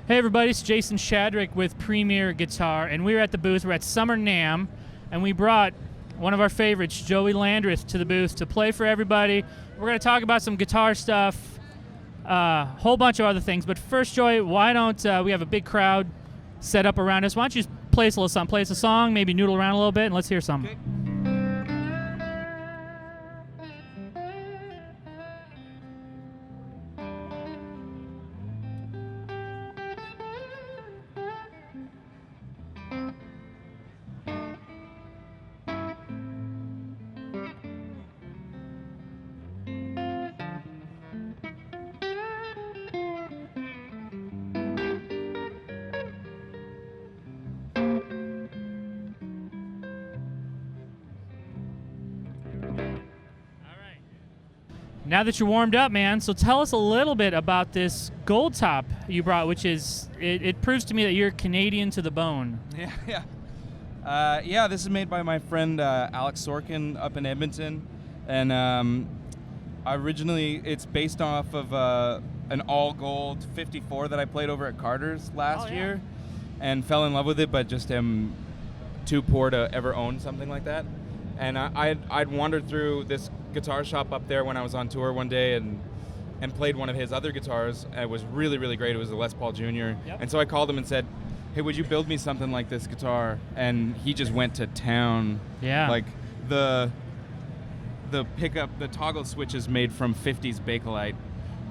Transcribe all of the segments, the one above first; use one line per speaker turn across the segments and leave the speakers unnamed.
Hey everybody, it's Jason Shadrick with Premier Guitar, and we're at the booth. We're at Summer NAMM, and we brought one of our favorites, Joey Landreth, to the booth to play for everybody. We're going to talk about some guitar stuff, a whole bunch of other things. But first, Joey, why don't we have a big crowd set up around us? Why don't you just play us a little something? Play us a song, maybe noodle around a little bit, and let's hear something.
Okay.
Now that you're warmed up, man, so tell us a little bit about this gold top you brought, which is, it proves to me that you're Canadian to the bone.
Yeah, this is made by my friend Alex Sorkin up in Edmonton. And originally it's based off of an all-gold 54 that I played over at Carter's last year and fell in love with it, but just am too poor to ever own something like that. And I'd wandered through this guitar shop up there when I was on tour one day and played one of his other guitars. It was really, really great. It was a Les Paul Jr. Yep. And so I called him and said, hey, would you build me something like this guitar? And he just went to town.
Yeah.
Like the pickup, the toggle switch is made from 50s Bakelite.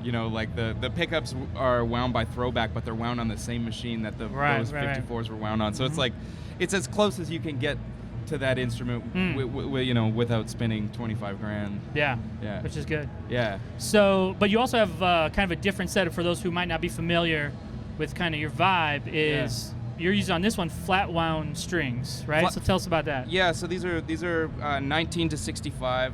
You know, like the pickups are wound by Throwback, but they're wound on the same machine that those 54s were wound on. So it's like, it's as close as you can get to that instrument, you know, without spending 25 grand.
Yeah,
yeah,
which is good.
Yeah.
So, but you also have kind of a different setup for those who might not be familiar with kind of your vibe. Is you're using on this one flat wound strings, right? So tell us about that.
Yeah. So these are 19 to 65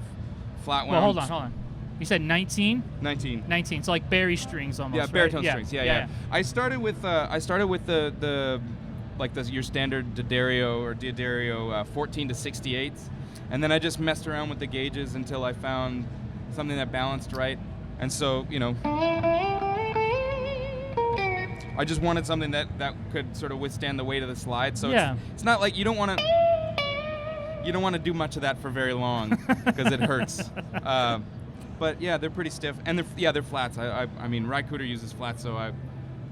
flat wound.
Well, hold on. You said 19?
19.
19. So like Barry strings almost.
Yeah, baritone
right?
strings. Yeah. I started with the like your standard D'Addario 14 to 68, and then I just messed around with the gauges until I found something that balanced right. And so, you know, I just wanted something that could sort of withstand the weight of the slide. So it's not like you don't want to do much of that for very long because it hurts. But yeah, they're pretty stiff, and they're flats. I mean, Ry Cooder uses flats, so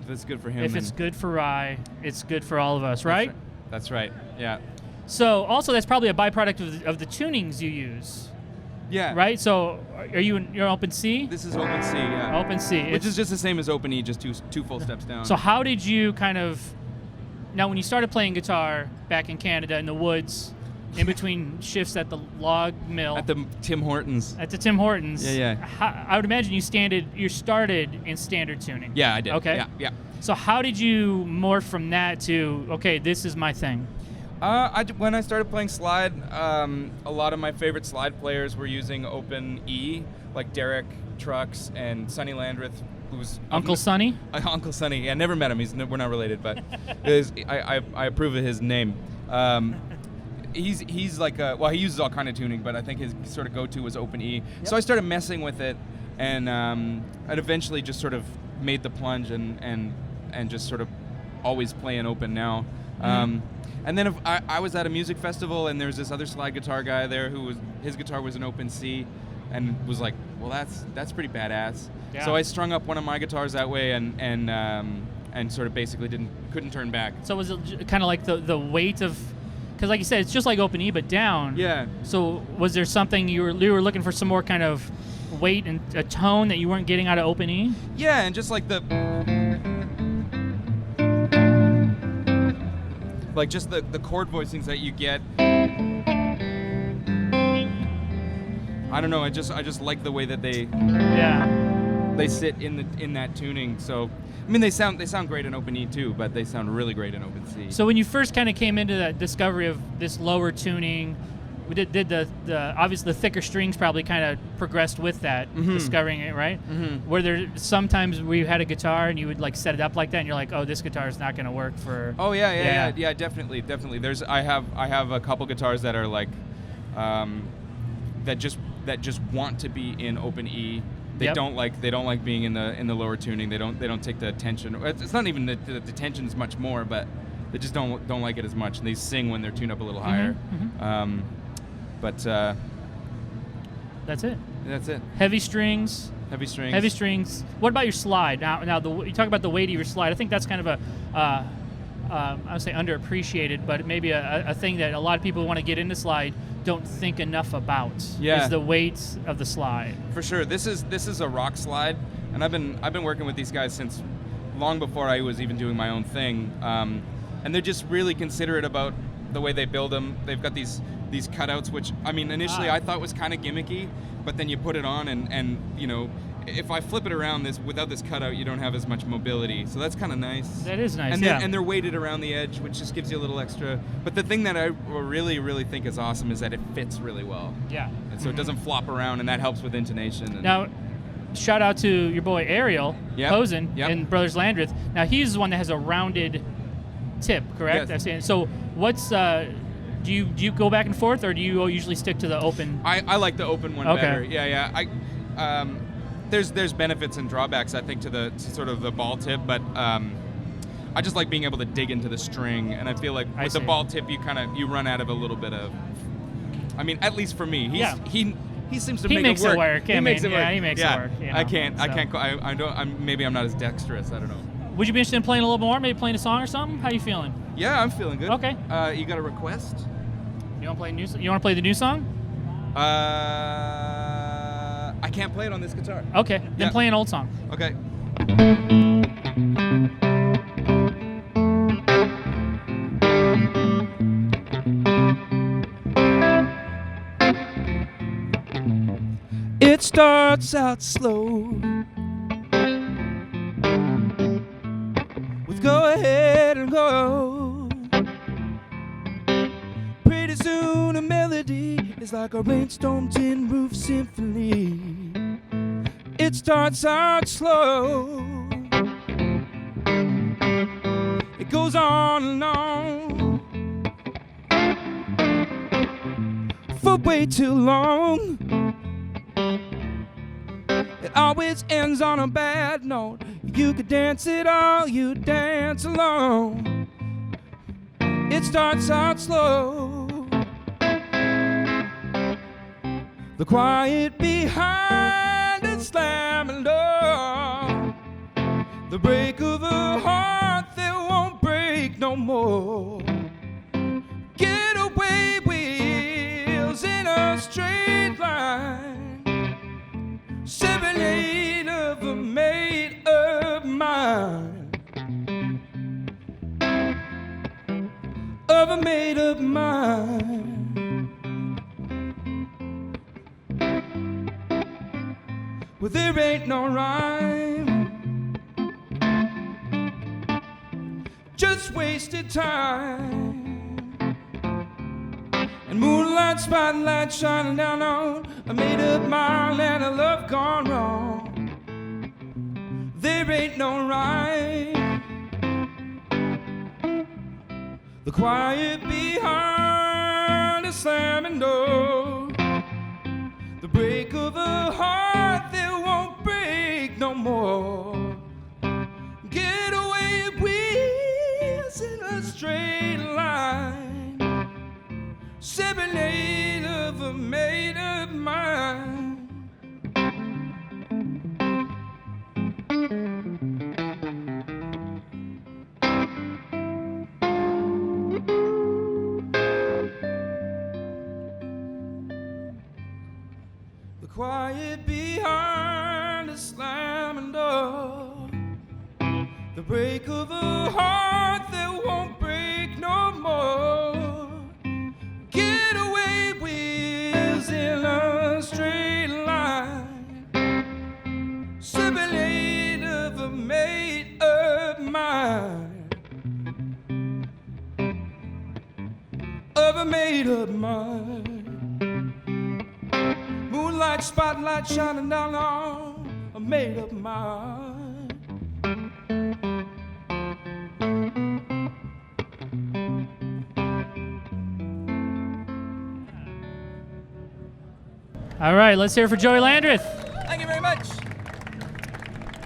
it's good for him.
If it's good for Ry, it's good for all of us, right?
That's right. Yeah.
So also, that's probably a byproduct of the tunings you use.
Yeah.
Right. So you're Open C?
This is Open C. Yeah.
Open C,
which is just the same as Open E, just two full steps down.
So how did you kind of now when you started playing guitar back in Canada in the woods? In between shifts at the log mill.
At the Tim Hortons.
At the Tim Hortons.
Yeah.
I would imagine you started in standard tuning.
Yeah, I did.
Okay.
Yeah.
So how did you morph from that to, okay, this is my thing?
When I started playing slide, a lot of my favorite slide players were using Open E, like Derek Trucks and Sonny Landreth, who's
Uncle Sonny?
Uncle Sonny. Yeah, never met him. We're not related, but I approve of his name. He's like he uses all kind of tuning, but I think his sort of go-to was Open E. Yep. So I started messing with it, and I'd eventually just sort of made the plunge and just sort of always playing Open now. And then I was at a music festival, and there was this other slide guitar guy there his guitar was an Open C, and was like, well, that's pretty badass. Yeah. So I strung up one of my guitars that way, and sort of basically couldn't turn back.
So was it kind of like the weight of? Because like you said, it's just like Open E, but down.
Yeah.
So was there something you were looking for some more kind of weight and a tone that you weren't getting out of Open E?
Yeah, and just like the chord voicings that you get. I don't know. I just like the way that they sit in that tuning. So. I mean, they sound great in Open E too, but they sound really great in Open C.
So when you first kind of came into that discovery of this lower tuning, we did the obviously the thicker strings probably kind of progressed with that, discovering it, right? Were there sometimes where you had a guitar and you would like set it up like that, and you're like, oh, this guitar is not going to work for?
Oh yeah, definitely. I have a couple guitars that are like that just want to be in Open E. They
Yep.
don't like being in the lower tuning. They don't take the attention. It's not even the tension is much more, but they just don't like it as much. And they sing when they're tuned up a little higher. But
that's it.
That's it.
Heavy strings.
Heavy strings.
Heavy strings. What about your slide? Now you talk about the weight of your slide. I think that's kind of a I would say underappreciated, but maybe a thing that a lot of people who want to get into slide don't think enough about.
Yeah.
Is the weight of the slide.
For sure. This is a rock slide, and I've been working with these guys since long before I was even doing my own thing. And they're just really considerate about the way they build them. They've got these cutouts, which I mean initially I thought was kind of gimmicky, but then you put it on and you know, if I flip it around without this cutout, you don't have as much mobility. So that's kind of nice.
That is nice.
And
yeah.
and they're weighted around the edge, which just gives you a little extra. But the thing that I really think is awesome is that it fits really well.
Yeah.
And so it doesn't flop around, and that helps with intonation. And
Now, shout out to your boy Ariel Posen in Brothers Landreth. Now he's the one that has a rounded tip, correct?
Yes.
So what's do you go back and forth, or do you usually stick to the open?
I like the open one
Okay.
better. Yeah. There's benefits and drawbacks, I think, to sort of the ball tip, but I just like being able to dig into the string, and I feel like with the ball tip you run out of a little bit of. I mean, at least for me, he seems to make
makes
it work.
it work.
He makes it work.
Yeah, he makes it work. You know,
I can't. I don't. Maybe I'm not as dexterous. I don't know.
Would you be interested in playing a little more? Maybe playing a song or something? How you feeling?
Yeah, I'm feeling good.
Okay.
You got a request?
You want to play You want to play the new song?
I can't play it on this guitar.
Okay, then play an old song.
Okay. It starts out slow with go ahead and go. Pretty soon a melody is like a rainstorm tin roof symphony. It starts out slow, it goes on and on for way too long. It always ends on a bad note. You could dance it all, you dance alone. It starts out slow, the quiet behind the slamming door, the break of a heart that won't break no more. Getaway wheels in a straight line, serenade of a made-up mind, of a made-up mind. Well, there ain't no rhyme, just wasted time, and moonlight spotlight shining down on a made-up mind and a love gone wrong. There ain't no rhyme, the quiet behind a slamming door, the break of a heart that won't break no more. Getaway wheels in a straight line, serenade of a made-up mind. The quiet behind the slamming door, the break of a heart that won't break no more. Getaway wheels in a straight line, serenade of a made-up mind, of a made-up mind. Moonlight spotlight shining down on a made-up mind.
All right, let's hear it for Joey Landreth.
Thank you very much.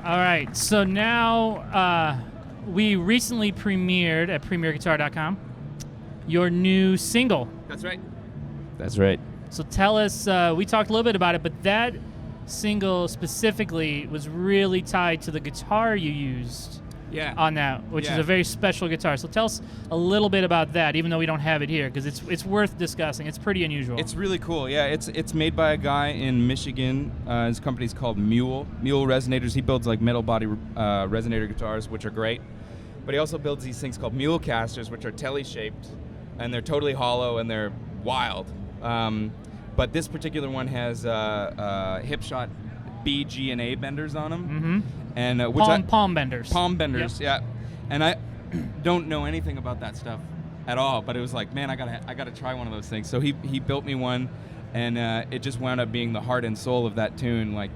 All right, so now we recently premiered at premierguitar.com your new single.
That's right. That's right.
So tell us, we talked a little bit about it, but that single specifically was really tied to the guitar you used on that, which is a very special guitar. So tell us a little bit about that, even though we don't have it here, because it's worth discussing. It's pretty unusual.
It's really cool. Yeah, it's made by a guy in Michigan. His company's called Mule Resonators. He builds like metal body resonator guitars, which are great. But he also builds these things called Mule Casters, which are telly-shaped, and they're totally hollow and they're wild. But this particular one has Hipshot B, G, and A benders on them.
Mm-hmm.
And
palm benders.
Palm benders, yeah. And I don't know anything about that stuff at all, but it was like, man, I gotta try one of those things. So he built me one, and it just wound up being the heart and soul of that tune. Like,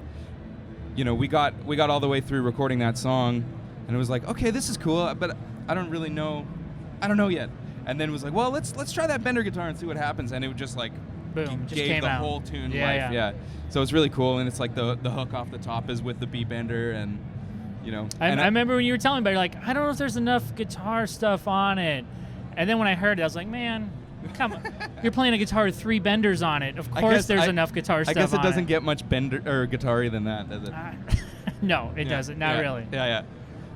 you know, we got all the way through recording that song, and it was like, okay, this is cool, but I don't really know. I don't know yet. And then it was like, well, let's try that bender guitar and see what happens. And it would just like
boom, just
gave
came
the
out.
whole tune
Yeah,
life.
yeah.
So it's really cool, and it's like the hook off the top is with the B bender, and you know.
I remember when you were telling me about it, you're like, I don't know if there's enough guitar stuff on it. And then when I heard it, I was like, man, come on. You're playing a guitar with 3 benders on it. Of course there's enough guitar stuff on it.
I guess it doesn't get much bender or guitar-y than that, does it?
No, it doesn't. Not really.
Yeah.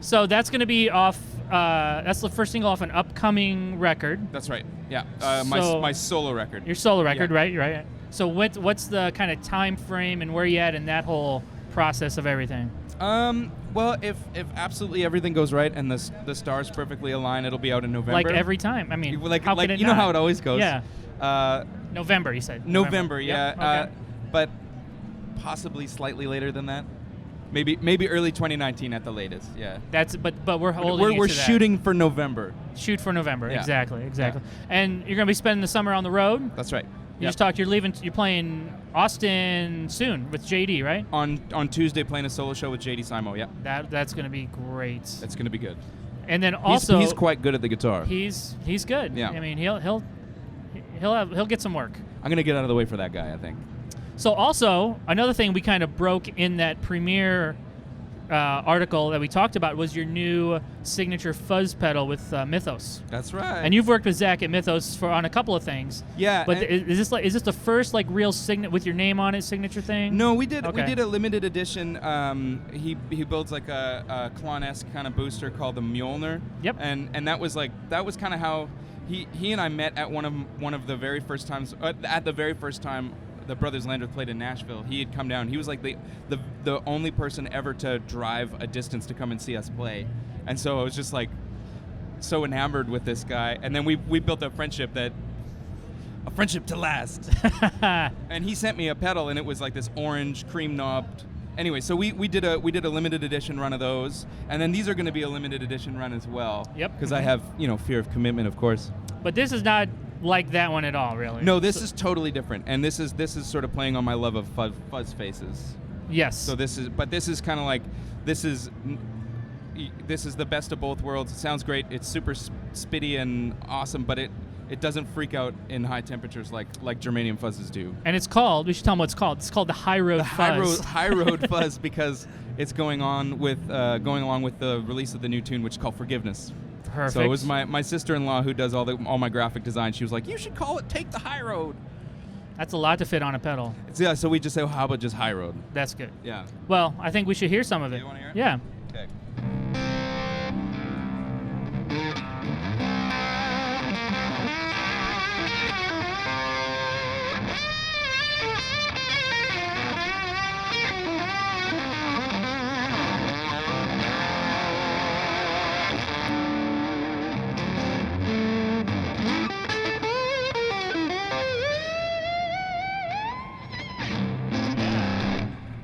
So that's going to be off, that's the first single off an upcoming record.
That's right. Yeah. My solo record.
Your solo record, right? So what's the kind of time frame and where you at in that whole process of everything?
Well, if absolutely everything goes right and the stars perfectly align, it'll be out in November.
Like every time. I mean, how could it
you
not?
know how it always goes.
Yeah. November, you said.
November, yeah.
Yep. Okay.
But possibly slightly later than that. Maybe early 2019 at the latest. Yeah.
But we're holding.
We're
to that.
shooting for November.
Shoot for November.
Yeah.
Exactly.
Yeah.
And you're gonna be spending the summer on the road.
That's right.
You just talked. You're leaving. You're playing Austin soon with JD, right?
On Tuesday, playing a solo show with JD Simo. Yeah.
That's gonna be great.
That's gonna be good.
And then also
he's quite good at the guitar.
He's good.
Yeah.
I mean he'll get some work.
I'm gonna get out of the way for that guy, I think.
So also another thing we kind of broke in that premiere article that we talked about was your new signature fuzz pedal with Mythos.
That's right.
And you've worked with Zach at Mythos on a couple of things.
Yeah.
But is this the first like real with your name on it signature thing?
No, we did.
Okay.
We did a limited edition. He builds like a Klon-esque kind of booster called the Mjolnir.
Yep.
And that was kind of how he and I met at one of the very first times at the very first time the brothers Landreth played in Nashville. He had come down. He was like the only person ever to drive a distance to come and see us play. And so I was just like so enamored with this guy. And then we built a friendship to last. And he sent me a pedal, and it was like this orange cream knobbed. Anyway, so we did a limited edition run of those, and then these are going to be a limited edition run as well.
Yep.
Because I have fear of commitment, of course.
But this is not like that one at all, really.
No, this is totally different, and this is sort of playing on my love of fuzz faces.
Yes.
So this is kind of like this is the best of both worlds. It sounds great. It's super spitty and awesome, but it doesn't freak out in high temperatures like germanium fuzzes do.
And it's called. We should tell them what it's called. It's called the High Road Fuzz.
High Road Fuzz because it's going along with the release of the new tune, which is called Forgiveness.
Perfect.
So it was my sister-in-law who does all my graphic design. She was like, you should call it Take the High Road.
That's a lot to fit on a pedal.
Yeah, so we just say, well, how about just High Road?
That's good.
Yeah.
Well, I think we should hear some of it.
You want to hear it?
Yeah.
Okay.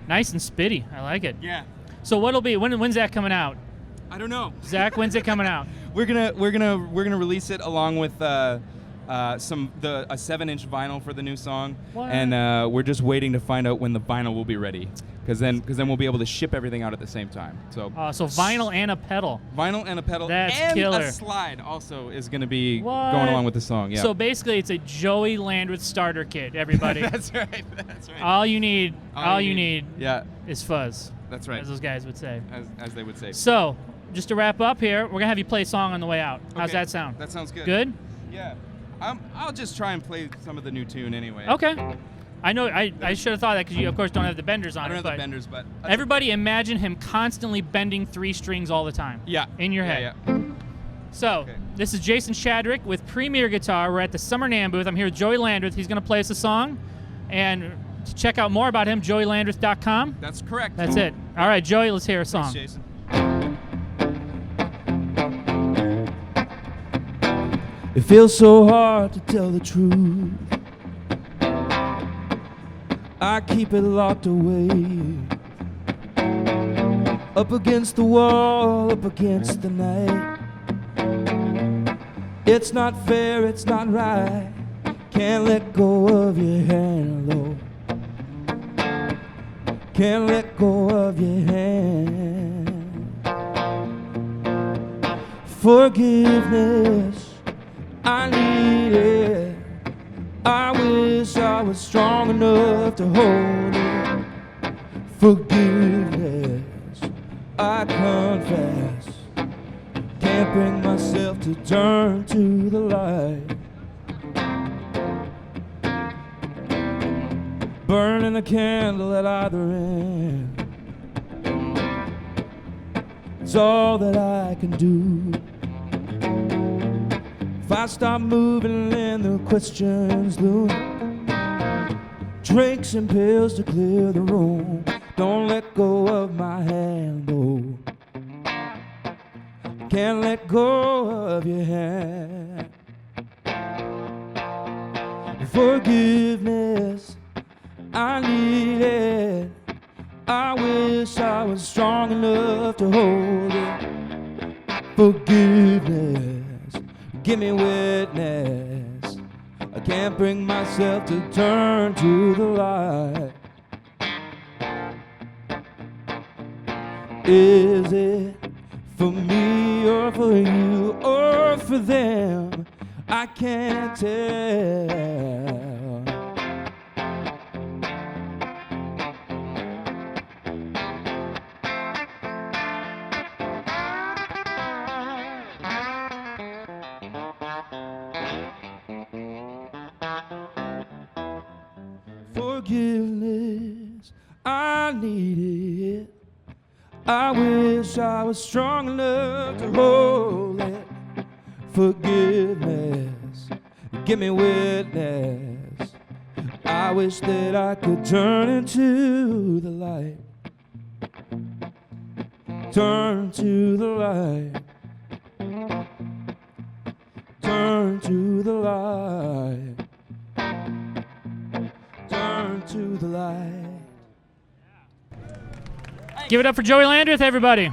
Nice and spitty. I like it.
Yeah.
So what'll be when's that coming out?
I don't know.
Zach, when's it coming out?
We're gonna release it along with a 7-inch vinyl for the new song.
What?
And we're just waiting to find out when the vinyl will be ready, because then we'll be able to ship everything out at the same time. So
vinyl and a pedal.
Vinyl and a pedal.
That's
and
killer.
a slide also is going to be
What?
going along with the song. Yeah.
So basically, it's a Joey Landreth starter kit. Everybody.
That's right. That's right.
All you need
Yeah.
is fuzz.
That's right.
as those guys would say.
As they would say.
So, just to wrap up here, we're going to have you play a song on the way out. How's
Okay.
that sound?
That sounds good.
Good?
Yeah. I'll just try and play some of the new tune anyway.
Okay. I know, I should have thought that because you, of course, don't have the benders on
I don't
it.
have the benders, but...
Everybody imagine him constantly bending 3 strings all the time.
Yeah.
In your head.
Yeah.
So, this is Jason Shadrick with Premier Guitar. We're at the Summer NAMM booth. I'm here with Joey Landreth. He's going to play us a song. And to check out more about him, joeylandreth.com.
That's correct.
That's it. All right, Joey, let's hear a song.
Thanks, Jason.
It feels so hard to tell the truth. I keep it locked away, up against the wall, up against the night. It's not fair, it's not right. Can't let go of your hand, Lord. Can't let go of your hand. Forgiveness, I need it. I wish I was strong enough to hold it. Forgiveness, I confess. Can't bring myself to turn to the light. Burning a candle at either end. It's all that I can do. If I stop moving, then the questions loom. Drinks and pills to clear the room. Don't let go of my hand, oh. Can't let go of your hand. Forgiveness, I need it. I wish I was strong enough to hold it. Forgiveness, give me witness. I can't bring myself to turn to the light. Is it for me or for you or for them? I can't tell. Forgiveness, I need it. I wish I was strong enough to hold it. Forgiveness, give me witness. I wish that I could turn into the light. Turn to the light. Turn to the light. Turn to the light.
Give it up for Joey Landreth, everybody.